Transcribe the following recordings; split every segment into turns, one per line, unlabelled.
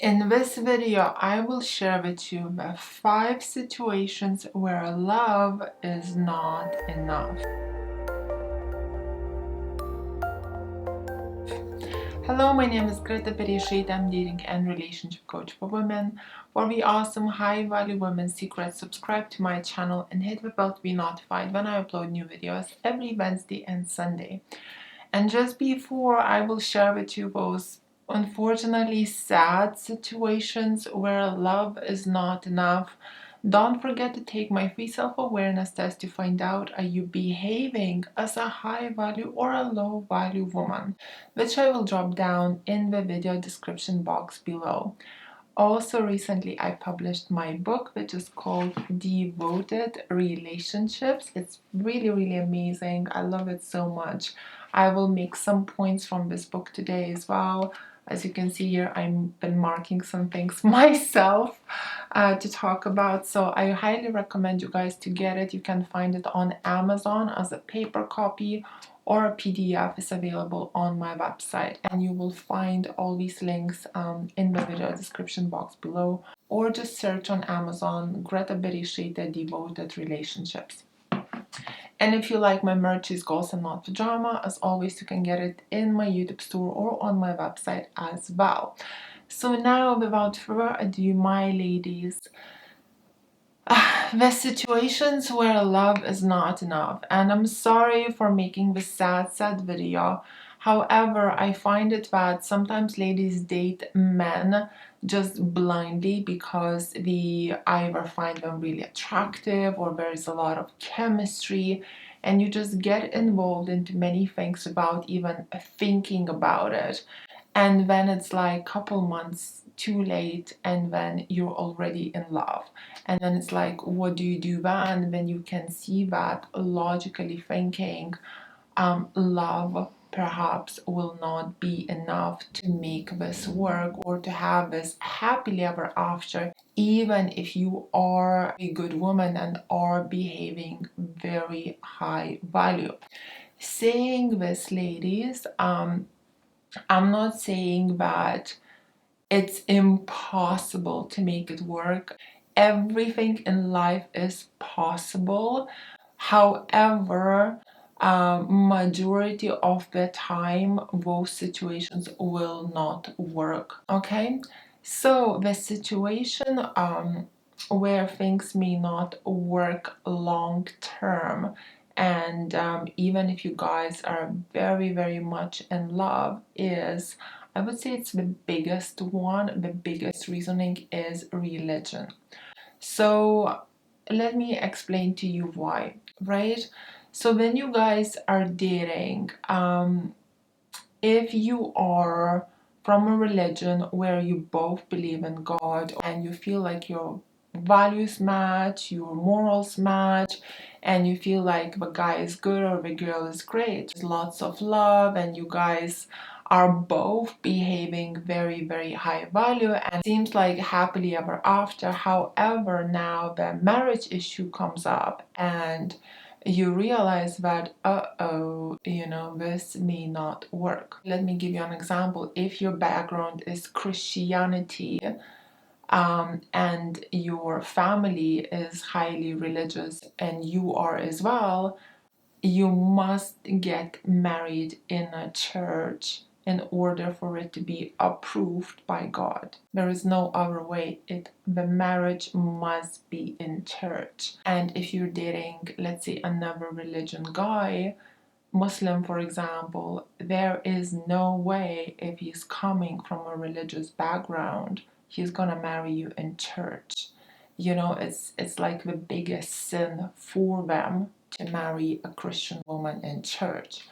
In this video, I will share with you the 5 situations where love is not enough. Hello, my name is Greta Perishait. I'm dating and relationship coach for women. For the awesome high-value women secrets, subscribe to my channel and hit the bell to be notified when I upload new videos every Wednesday and Sunday. And just before I will share with you those unfortunately sad situations where love is not enough, don't forget to take my free self-awareness test to find out, are you behaving as a high value or a low value woman, which I will drop down in the video description box below. Also, recently I published my book, which is called Devoted Relationships. It's really amazing. I love it so much. I will make some points from this book today as well. As you can see here, I've been marking some things myself to talk about. So I highly recommend you guys to get it. You can find it on Amazon as a paper copy, or a PDF is available on my website, and you will find all these links in the video description box below, or just search on Amazon Greta Perishait Devoted Relationships. And if you like my merch, is Goals and Not Pajama, as always you can get it in my YouTube store or on my website as well. So now, without further ado, my ladies, the situations where love is not enough. And I'm sorry for making this sad video. However, I find it that sometimes ladies date men just blindly because they either find them really attractive or there's a lot of chemistry, and you just get involved into many things without even thinking about it. And then it's like a couple months too late, and then you're already in love. And then it's like, what do you do then? When you can see that logically thinking, love perhaps will not be enough to make this work or to have this happily ever after, even if you are a good woman and are behaving very high value. Saying this, ladies, I'm not saying that it's impossible to make it work. Everything in life is possible. However, majority of the time, those situations will not work. Okay, so the situation where things may not work long term, and even if you guys are very much in love, is, I would say it's the biggest one. The biggest reasoning is religion. So let me explain to you why, right? So when you guys are dating, if you are from a religion where you both believe in God and you feel like your values match, your morals match, and you feel like the guy is good or the girl is great, there's lots of love, and you guys are both behaving very high value, and seems like happily ever after. However, now the marriage issue comes up and you realize that, this may not work. Let me give you an example. If your background is Christianity, and your family is highly religious and you are as well, you must get married in a church in order for it to be approved by God. There is no other way. The marriage must be in church. And if you're dating, let's say, another religion guy, Muslim for example, there is no way, if he's coming from a religious background, he's gonna marry you in church. It's like the biggest sin for them to marry a Christian woman in church.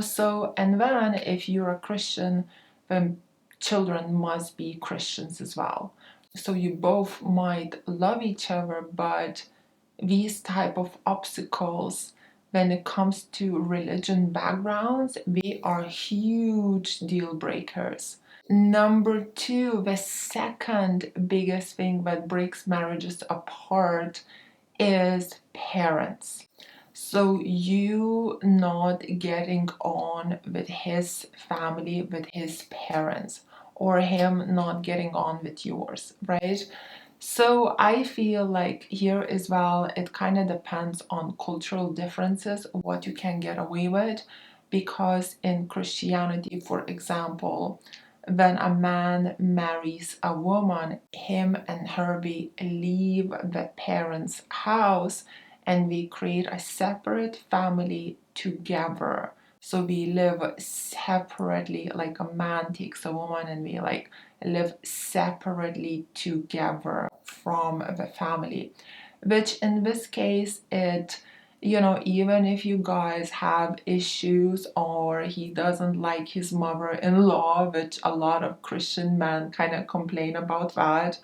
So, and then if you're a Christian, then children must be Christians as well. So you both might love each other, but these type of obstacles, when it comes to religion backgrounds, they are huge deal breakers. Number two, the second biggest thing that breaks marriages apart is parents. So you not getting on with his family, with his parents, or him not getting on with yours, right? So I feel like here as well, it kind of depends on cultural differences, what you can get away with. Because in Christianity, for example, when a man marries a woman, him and her, we leave the parents' house and we create a separate family together. So we live separately, like a man takes a woman and we like live separately together from the family, which in this case, it, even if you guys have issues or he doesn't like his mother-in-law, which a lot of Christian men kind of complain about that,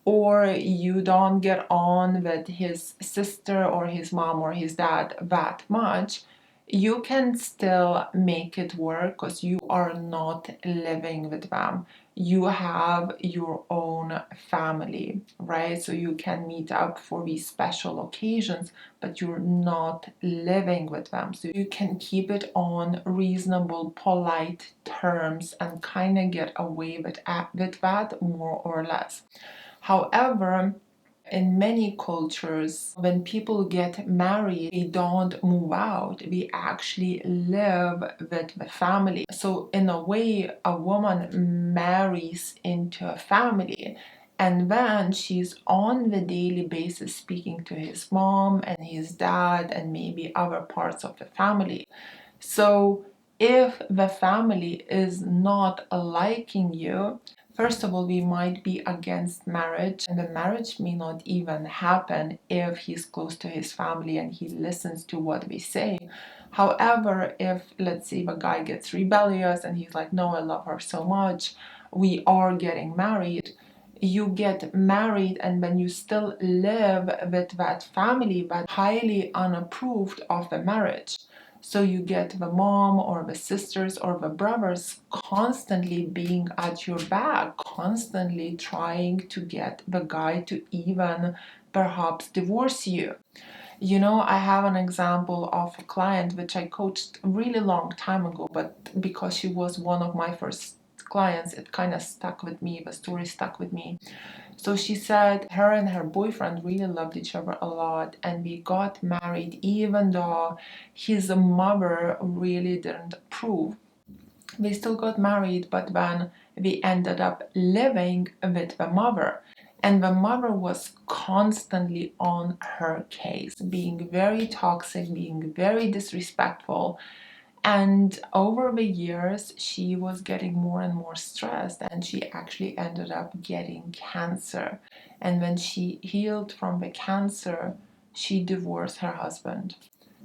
or you don't get on with his sister or his mom or his dad that much, you can still make it work because you are not living with them. You have your own family, right? So you can meet up for these special occasions, but you're not living with them. So you can keep it on reasonable, polite terms and kind of get away with that more or less. However, in many cultures, when people get married, they don't move out. We actually live with the family. So, in a way, a woman marries into a family. And then she's on the daily basis speaking to his mom and his dad and maybe other parts of the family. So, if the family is not liking you, first of all, we might be against marriage, and the marriage may not even happen if he's close to his family and he listens to what we say. However, if, let's say, the guy gets rebellious and he's like, no, I love her so much, we are getting married. You get married, and when you still live with that family, but highly unapproved of the marriage. So you get the mom or the sisters or the brothers constantly being at your back, constantly trying to get the guy to even perhaps divorce you. I have an example of a client which I coached a really long time ago, but because she was one of my first clients, it kind of stuck with me. The story stuck with me. So she said her and her boyfriend really loved each other a lot, and we got married even though his mother really didn't approve. We still got married, but then we ended up living with the mother. And the mother was constantly on her case, being very toxic, being very disrespectful. And over the years, she was getting more and more stressed, and she actually ended up getting cancer. And when she healed from the cancer, she divorced her husband.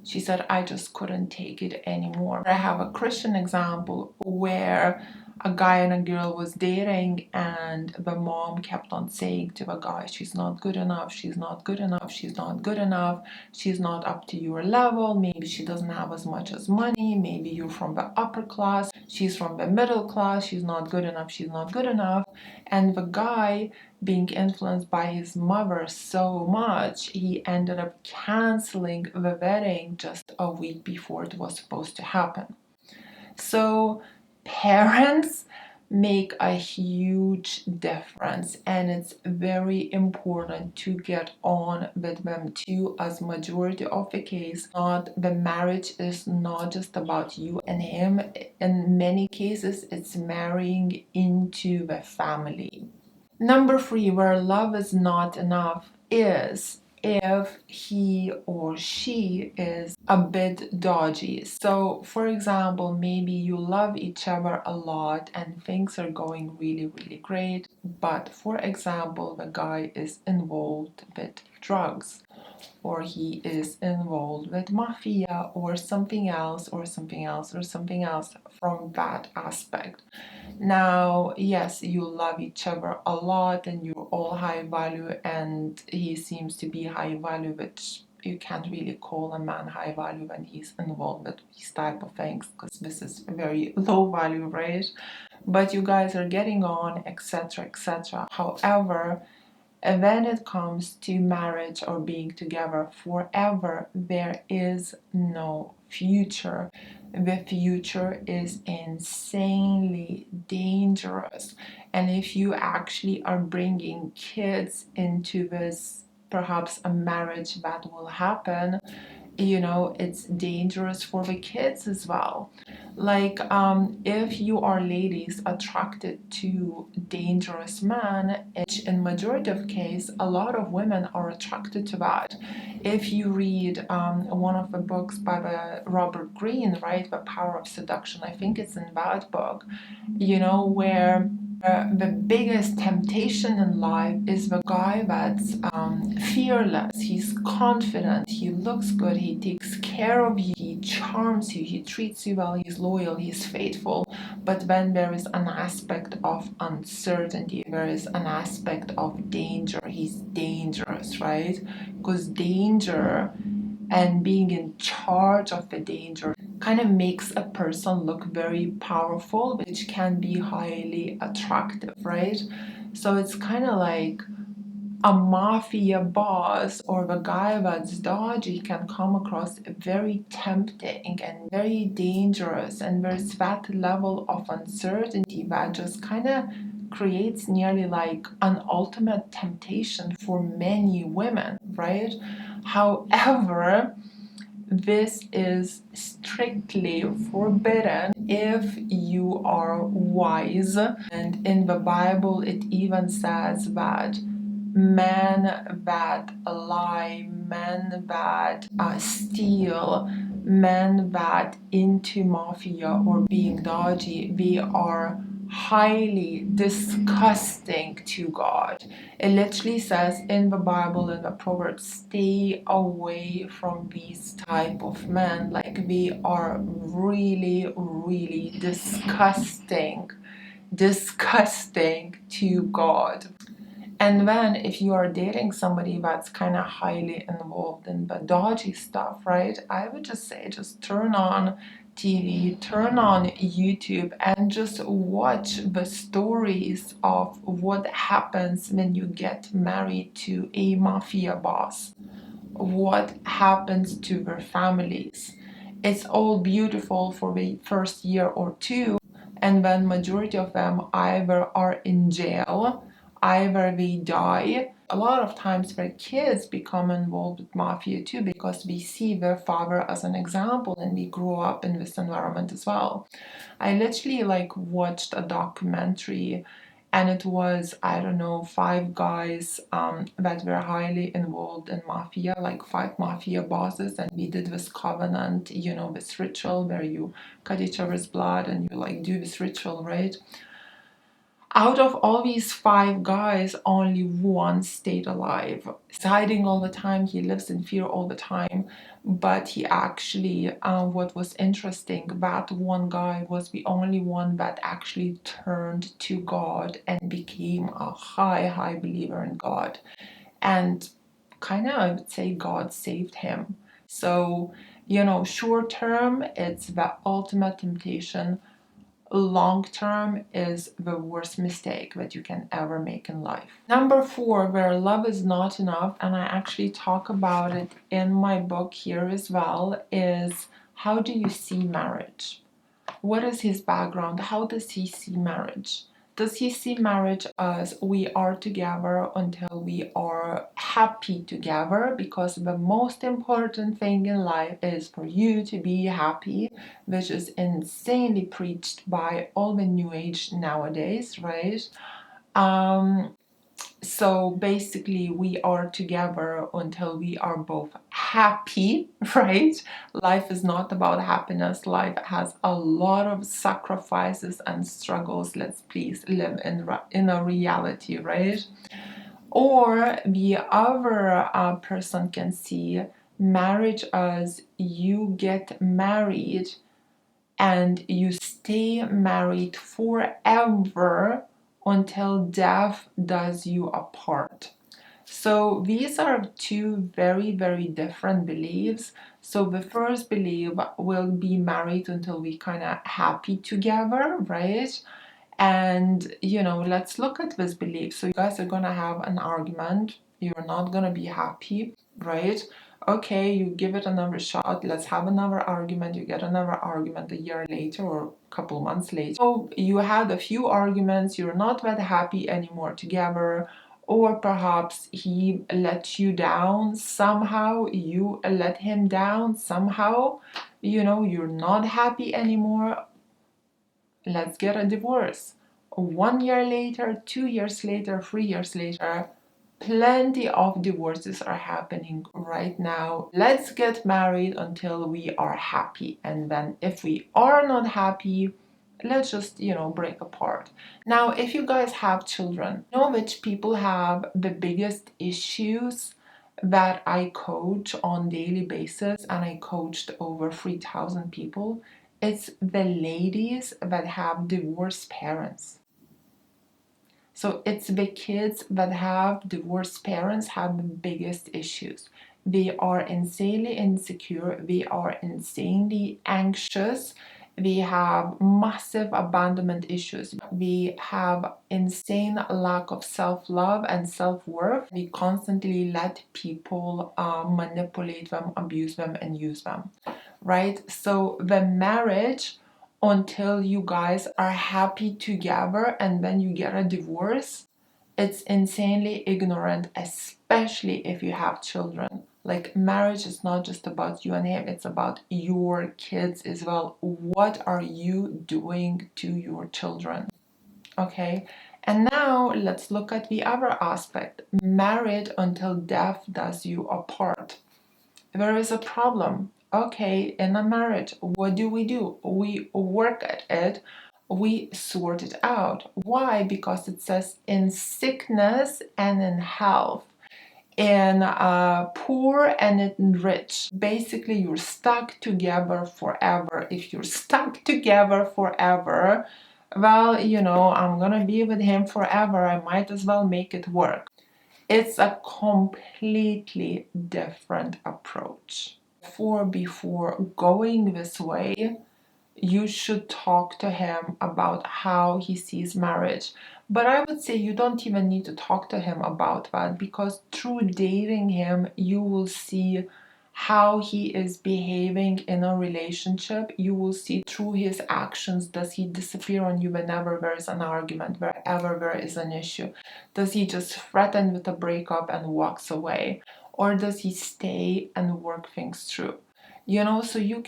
She said, I just couldn't take it anymore. I have a Christian example where a guy and a girl was dating, and the mom kept on saying to the guy, she's not good enough, she's not good enough, she's not good enough, she's not up to your level, maybe she doesn't have as much as money, maybe you're from the upper class, she's from the middle class, she's not good enough, she's not good enough. And the guy, being influenced by his mother so much, he ended up canceling the wedding just a week before it was supposed to happen. So, parents make a huge difference, and it's very important to get on with them too, as majority of the case, not the marriage is not just about you and him. In many cases, it's marrying into the family. Number three, where love is not enough, is if he or she is a bit dodgy. So, for example, maybe you love each other a lot and things are going really, really great, but for example, the guy is involved with drugs, or he is involved with mafia, or something else, or something else, or something else from that aspect. Now, yes, you love each other a lot and you're all high value, and he seems to be high value, which you can't really call a man high value when he's involved with these type of things, because this is very low value, right? But you guys are getting on, etc., etc. However, when it comes to marriage or being together forever, there is no future. the future is insanely dangerous. And if you actually are bringing kids into this, perhaps a marriage that will happen, it's dangerous for the kids as well. Like, if you are ladies attracted to dangerous men, in majority of case, a lot of women are attracted to that. If you read one of the books by the Robert Greene, right, The Power of Seduction, I think it's in that book, where the biggest temptation in life is the guy that's fearless, he's confident, he looks good, he takes care of you, he charms you, he treats you well, he's loyal, he's faithful. But then there is an aspect of uncertainty, there is an aspect of danger. He's dangerous, right? Because danger and being in charge of the danger kind of makes a person look very powerful, which can be highly attractive, right? So it's kind of like a mafia boss or the guy that's dodgy can come across very tempting and very dangerous, and there's that level of uncertainty that just kind of creates nearly like an ultimate temptation for many women, right? However, this is strictly forbidden if you are wise. And in the Bible, it even says that men that lie, men that steal, men that into mafia or being dodgy, they are highly disgusting to God. It literally says in the Bible, in the Proverbs, stay away from these type of men. Like, they are really, really disgusting to God. And then if you are dating somebody that's kind of highly involved in the dodgy stuff, right? I would just say just turn on TV, turn on YouTube, and just watch the stories of what happens when you get married to a mafia boss. What happens to their families. It's all beautiful for the first year or two, and then majority of them either are in jail, either they die. A lot of times their kids become involved with mafia too, because we see their father as an example and we grow up in this environment as well. I literally like watched a documentary, and it was, I don't know, five guys that were highly involved in mafia, like five mafia bosses, and we did this covenant, this ritual where you cut each other's blood and you like do this ritual, right? Out of all these five guys, only one stayed alive. He's hiding all the time, he lives in fear all the time. But he actually, what was interesting, that one guy was the only one that actually turned to God and became a high believer in God. And kind of, I would say, God saved him. So, short term, it's the ultimate temptation. Long term is the worst mistake that you can ever make in life. Number 4, where love is not enough, and I actually talk about it in my book here as well, is how do you see marriage? What is his background? How does he see marriage? Does he see marriage as we are together until we are happy together? Because the most important thing in life is for you to be happy, which is insanely preached by all the new age nowadays, right? So basically, we are together until we are both happy, right? Life is not about happiness. Life has a lot of sacrifices and struggles. Let's please live in a reality, right? Or the other person can see marriage as you get married and you stay married forever until death does you apart. So these are two very different beliefs. So the first belief will be married until we kind of happy together, right? And let's look at this belief. So you guys are gonna have an argument. You're not gonna be happy, right? Okay, you give it another shot, let's have another argument, you get another argument a year later or a couple months later. So you had a few arguments, you're not that happy anymore together, or perhaps he let you down somehow, you let him down somehow, you're not happy anymore. Let's get a divorce. 1 year later, 2 years later, 3 years later, plenty of divorces are happening right now. Let's get married until we are happy. And then if we are not happy, let's just, break apart. Now, if you guys have children, which people have the biggest issues that I coach on daily basis, and I coached over 3,000 people. It's the ladies that have divorced parents. So it's the kids that have divorced parents have the biggest issues. They are insanely insecure, they are insanely anxious, they have massive abandonment issues, they have insane lack of self-love and self-worth. They constantly let people manipulate them, abuse them, and use them, right? So the marriage, until you guys are happy together and then you get a divorce, it's insanely ignorant, especially if you have children. Like, marriage is not just about you and him, it's about your kids as well. What are you doing to your children? Okay, and now let's look at the other aspect. Married until death does you apart. There is a problem. Okay, in a marriage, what do? We work at it, we sort it out. Why? Because it says in sickness and in health, in poor and in rich. Basically, you're stuck together forever. If you're stuck together forever, well, I'm gonna be with him forever. I might as well make it work. It's a completely different approach. Before going this way, you should talk to him about how he sees marriage. But I would say you don't even need to talk to him about that, because through dating him, you will see how he is behaving in a relationship. You will see through his actions. Does he disappear on you whenever there is an argument, wherever there is an issue? Does he just threaten with a breakup and walks away? Or does he stay and work things through? So you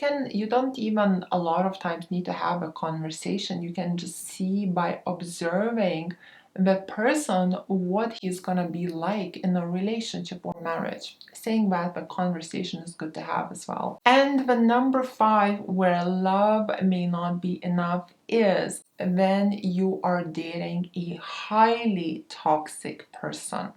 don't even a lot of times need to have a conversation. You can just see by observing the person what he's gonna be like in a relationship or marriage. Saying that, the conversation is good to have as well. And the number 5, where love may not be enough, is when you are dating a highly toxic person.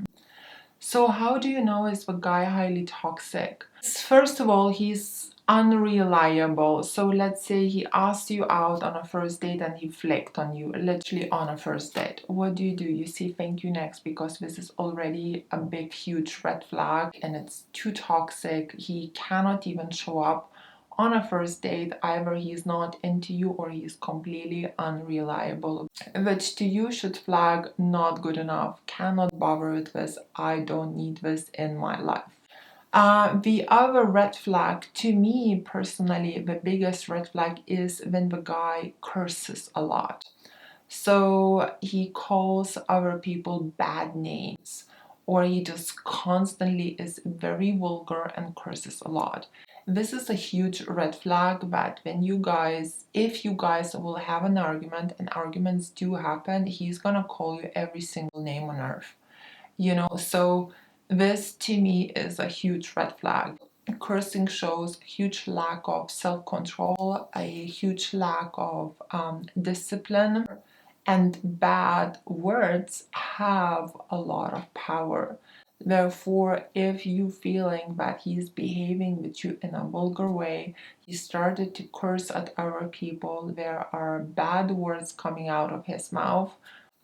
So how do you know is the guy highly toxic? First of all, he's unreliable. So let's say he asked you out on a first date and he flaked on you, literally on a first date. What do? You say thank you next, because this is already a big, huge red flag and it's too toxic. He cannot even show up on a first date. Either he's not into you or he's completely unreliable, which to you should flag not good enough, cannot bother with this, I don't need this in my life. The other red flag, to me personally, the biggest red flag is when the guy curses a lot. So he calls other people bad names, or he just constantly is very vulgar and curses a lot. This is a huge red flag that if you guys will have an argument, and arguments do happen, he's gonna call you every single name on earth. So this to me is a huge red flag. Cursing shows huge lack of self-control, a huge lack of discipline, and bad words have a lot of power. Therefore, if you feeling that he's behaving with you in a vulgar way, he started to curse at other people, there are bad words coming out of his mouth,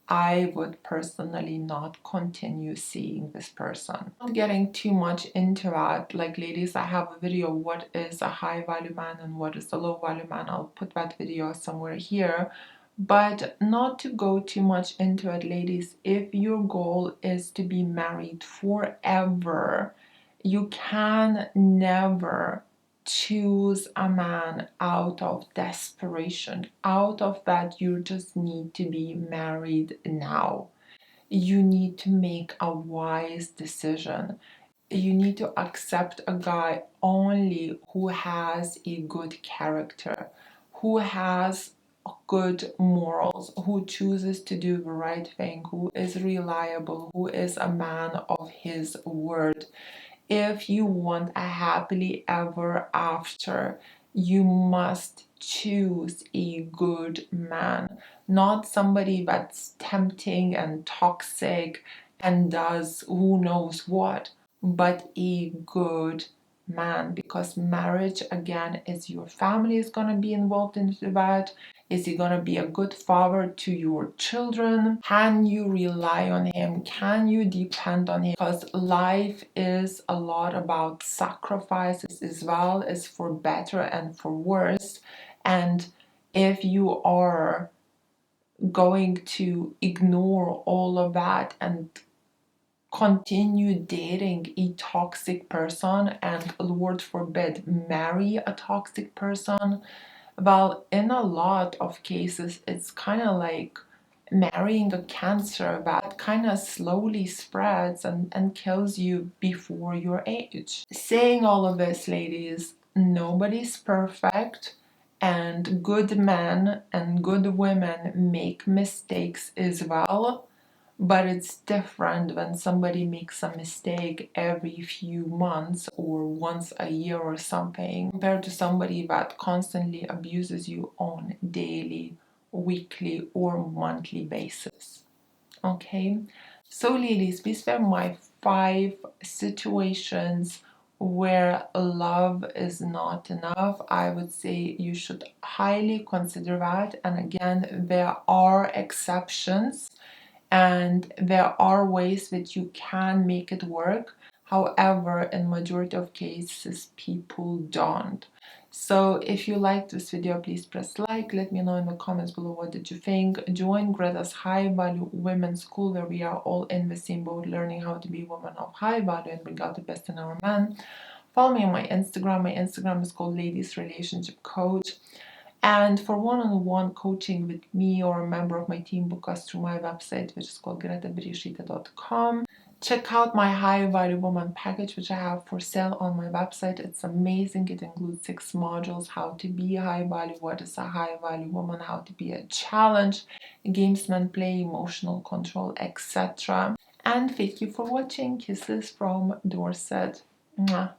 I would personally not continue seeing this person. Not getting too much into that, like ladies, I have a video what is a high value man and what is a low value man. I'll put that video somewhere here. But not to go too much into it, ladies, if your goal is to be married forever, You can never choose a man out of desperation, out of that you just need to be married now. You need to make a wise decision. You need to accept a guy only who has a good character, who has good morals, who chooses to do the right thing, who is reliable, who is a man of his word. If you want a happily ever after, you must choose a good man, not somebody that's tempting and toxic and does who knows what, but a good man, because marriage again is your family is going to be involved into that. Is he going to be a good father to your children? Can you rely on him? Can you depend on him? Because life is a lot about sacrifices as well, as for better and for worse. And if you are going to ignore all of that and continue dating a toxic person, and Lord forbid, marry a toxic person, well, in a lot of cases, it's kind of like marrying a cancer that kind of slowly spreads and kills you before your age. Saying all of this, ladies, nobody's perfect, and good men and good women make mistakes as well. But it's different when somebody makes a mistake every few months or once a year or something, compared to somebody that constantly abuses you on daily, weekly, or monthly basis. Okay, so ladies, these were my 5 situations where love is not enough. I would say you should highly consider that. And again, there are exceptions and there are ways that you can make it work. However, in majority of cases, people don't. So if you liked this video, please press like. Let me know in the comments below what did you think. Join Greta's High Value Women's School, where we are all in the same boat, learning how to be women of high value and bring out the best in our men. Follow me on my Instagram. My Instagram is called Ladies Relationship Coach. And for one-on-one coaching with me or a member of my team, book us through my website, which is called gretabrishita.com. Check out my High Value Woman package, which I have for sale on my website. It's amazing. It includes 6 modules: how to be a high value, what is a high value woman, how to be a challenge, gamesman play, emotional control, etc. And thank you for watching. Kisses from Dorset. Mwah.